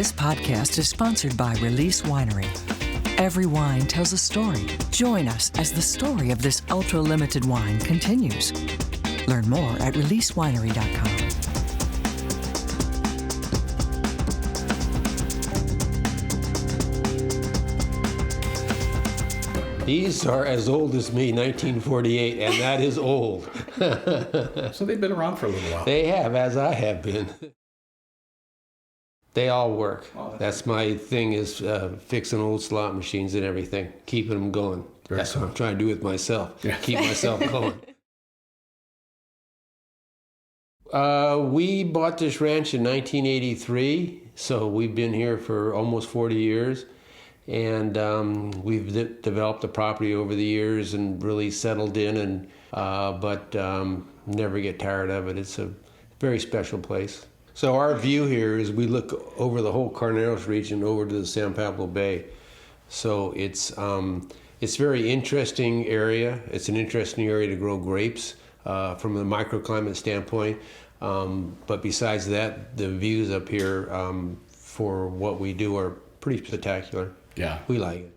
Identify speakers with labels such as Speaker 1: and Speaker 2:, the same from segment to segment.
Speaker 1: This podcast is sponsored by Release Winery. Every wine tells a story. Join us as the story of this ultra-limited wine continues. Learn more at releasewinery.com.
Speaker 2: These are as old as me, 1948, and that is old.
Speaker 3: So they've been around for a little while.
Speaker 2: They have, as I have been. They all work.
Speaker 3: Oh,
Speaker 2: that's my thing, is fixing old slot machines and everything, keeping them going. That's what I'm trying to do with myself, keep myself going. We bought this ranch in 1983, so we've been here for almost 40 years. And we've developed the property over the years and really settled in, but never get tired of it. It's a very special place. So our view here is we look over the whole Carneros region over to the San Pablo Bay. So it's a very interesting area. It's an interesting area to grow grapes from a microclimate standpoint. But besides that, the views up here for what we do are pretty spectacular.
Speaker 3: Yeah.
Speaker 2: We like it.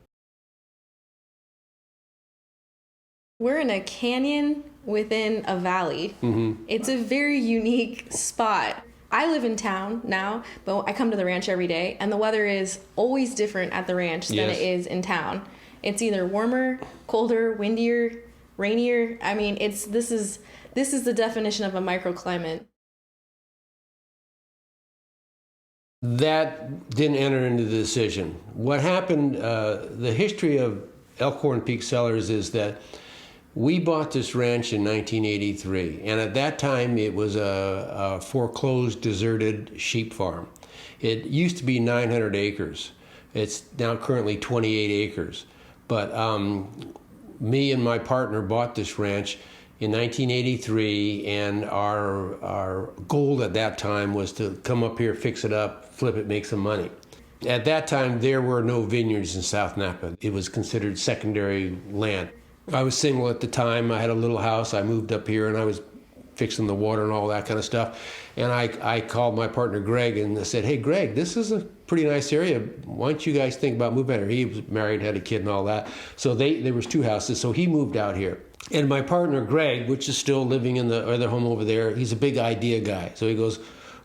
Speaker 4: We're in a canyon within a valley.
Speaker 2: Mm-hmm.
Speaker 4: It's a very unique spot. I live in town now, but I come to the ranch every day, and the weather is always different at the ranch than it is in town. It's either warmer, colder, windier, rainier. I mean, this is the definition of a microclimate.
Speaker 2: That didn't enter into the decision. What happened, the history of Elkhorn Peak Cellars is that we bought this ranch in 1983, and at that time it was a foreclosed, deserted sheep farm. It used to be 900 acres. It's now currently 28 acres. But me and my partner bought this ranch in 1983, and our goal at that time was to come up here, fix it up, flip it, make some money. At that time, there were no vineyards in South Napa. It was considered secondary land. I was single at the time. I had a little house. I moved up here, and I was fixing the water and all that kind of stuff. And I called my partner, Greg, and I said, hey, Greg, this is a pretty nice area. Why don't you guys think about moving out here? He was married, had a kid and all that. So there was 2 houses, so he moved out here. And my partner, Greg, which is still living in the other home over there, he's a big idea guy. So he goes,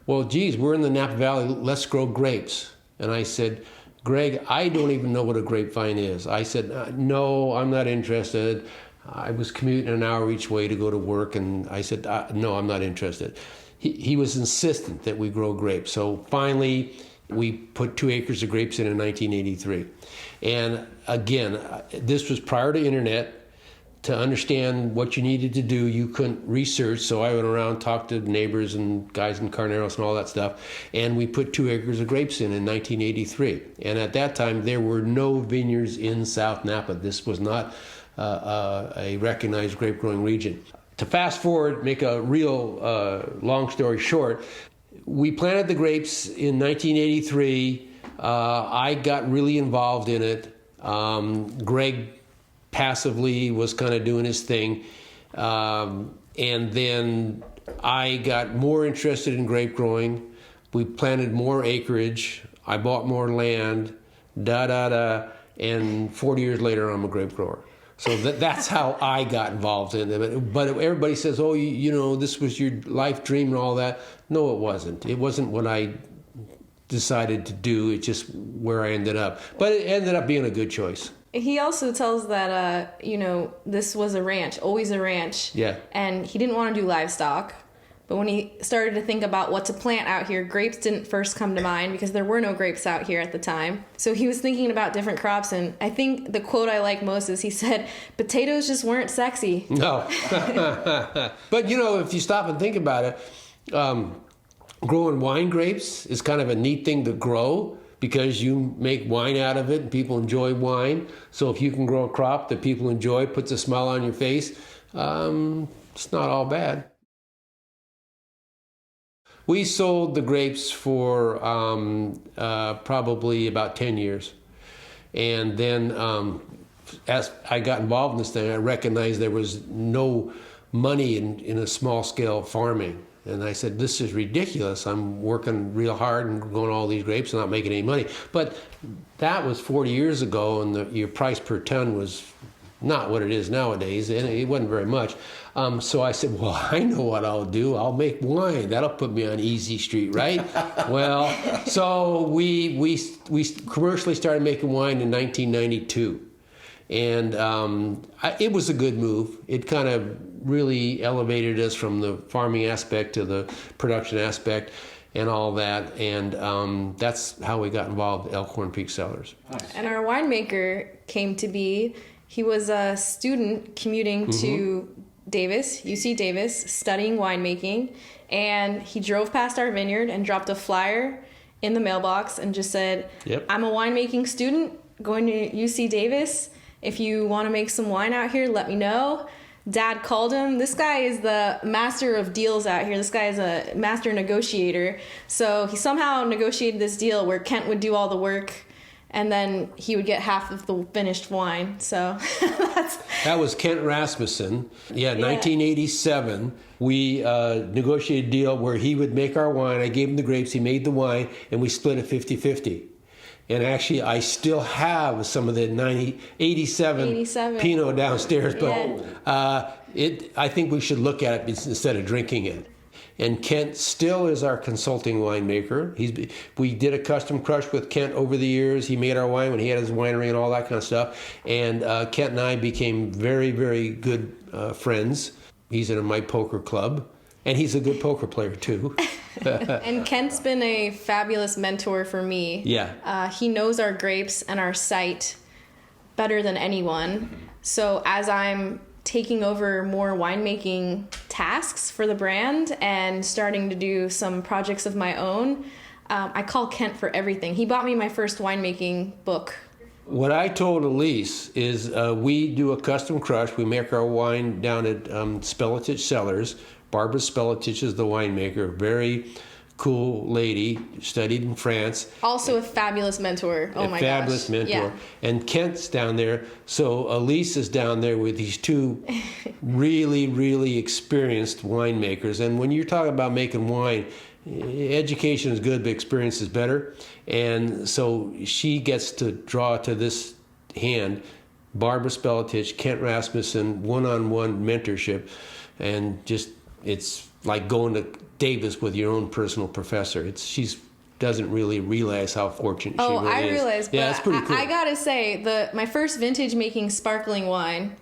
Speaker 2: well, geez, we're in the Napa Valley. Let's grow grapes. And I said, Greg, I don't even know what a grapevine is. I said, no, I'm not interested. I was commuting an hour each way to go to work, and I said, no, I'm not interested. He was insistent that we grow grapes. So finally, we put 2 acres of grapes in 1983. And again, this was prior to internet. To understand what you needed to do, you couldn't research, so I went around, talked to neighbors and guys in Carneros and all that stuff, and we put 2 acres of grapes in 1983. And at that time, there were no vineyards in South Napa. This was not a recognized grape-growing region. To fast forward, make a real long story short, we planted the grapes in 1983. I got really involved in it. Greg passively was kind of doing his thing. And then I got more interested in grape growing. We planted more acreage. I bought more land, and 40 years later, I'm a grape grower. So that's how I got involved in it. But everybody says, oh, you know, this was your life dream and all that. No, it wasn't. It wasn't what I decided to do. It's just where I ended up. But it ended up being a good choice.
Speaker 4: He also tells that, this was a ranch, always a ranch.
Speaker 2: Yeah.
Speaker 4: And he didn't want to do livestock. But when he started to think about what to plant out here, grapes didn't first come to mind because there were no grapes out here at the time. So he was thinking about different crops. And I think the quote I like most is he said, potatoes just weren't sexy.
Speaker 2: No. But, if you stop and think about it, growing wine grapes is kind of a neat thing to grow, because you make wine out of it and people enjoy wine. So if you can grow a crop that people enjoy, puts a smile on your face, it's not all bad. We sold the grapes for probably about 10 years. And then as I got involved in this thing, I recognized there was no money in a small-scale farming. And I said, this is ridiculous. I'm working real hard and growing all these grapes and not making any money. But that was 40 years ago, and your price per ton was not what it is nowadays, and it wasn't very much. So I said, well, I know what I'll do. I'll make wine. That'll put me on easy street, right? Well, so we commercially started making wine in 1992. And it was a good move. It kind of really elevated us from the farming aspect to the production aspect and all that. And that's how we got involved in Elkhorn Peak Cellars.
Speaker 3: Nice.
Speaker 4: And our winemaker came to be, he was a student commuting to Davis, UC Davis, studying winemaking. And he drove past our vineyard and dropped a flyer in the mailbox and just said,
Speaker 2: Yep.
Speaker 4: I'm a winemaking student going to UC Davis. If you want to make some wine out here, let me know. Dad called him. This guy is the master of deals out here. This guy is a master negotiator. So he somehow negotiated this deal where Kent would do all the work and then he would get half of the finished wine. So
Speaker 2: that was Kent Rasmussen. Yeah, 1987. We negotiated a deal where he would make our wine. I gave him the grapes. He made the wine, and we split it 50-50. And actually, I still have some of the 87 Pinot downstairs, but I think we should look at it instead of drinking it. And Kent still is our consulting winemaker. We did a custom crush with Kent over the years. He made our wine when he had his winery and all that kind of stuff. And Kent and I became very, very good friends. He's in my poker club, and he's a good poker player too.
Speaker 4: And Kent's been a fabulous mentor for me.
Speaker 2: Yeah.
Speaker 4: He knows our grapes and our site better than anyone. So as I'm taking over more winemaking tasks for the brand and starting to do some projects of my own, I call Kent for everything. He bought me my first winemaking book.
Speaker 2: What I told Elise is we do a custom crush. We make our wine down at Speletich Cellars. Barbara Speletich is the winemaker, very cool lady, studied in France.
Speaker 4: Also a fabulous mentor. Oh my gosh.
Speaker 2: A fabulous mentor.
Speaker 4: Yeah.
Speaker 2: And Kent's down there. So Elise is down there with these two really, really experienced winemakers. And when you're talking about making wine, education is good, but experience is better. And so she gets to draw to this hand, Barbara Speletich, Kent Rasmussen, one-on-one mentorship. And just, it's like going to Davis with your own personal professor. She doesn't really realize how fortunate she really is.
Speaker 4: Oh, I realize, but
Speaker 2: yeah, it's pretty cool.
Speaker 4: I gotta say, my first vintage making sparkling wine,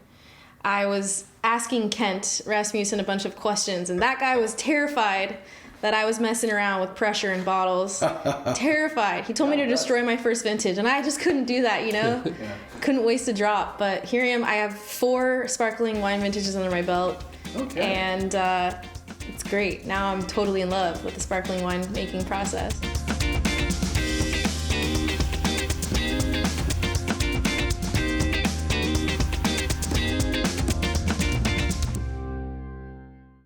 Speaker 4: I was asking Kent Rasmussen a bunch of questions, and that guy was terrified that I was messing around with pressure in bottles. Terrified. He told me to destroy my first vintage, and I just couldn't do that, you know? Couldn't waste a drop. But here I am. I have 4 sparkling wine vintages under my belt.
Speaker 3: Okay.
Speaker 4: And it's great. Now I'm totally in love with the sparkling wine making process.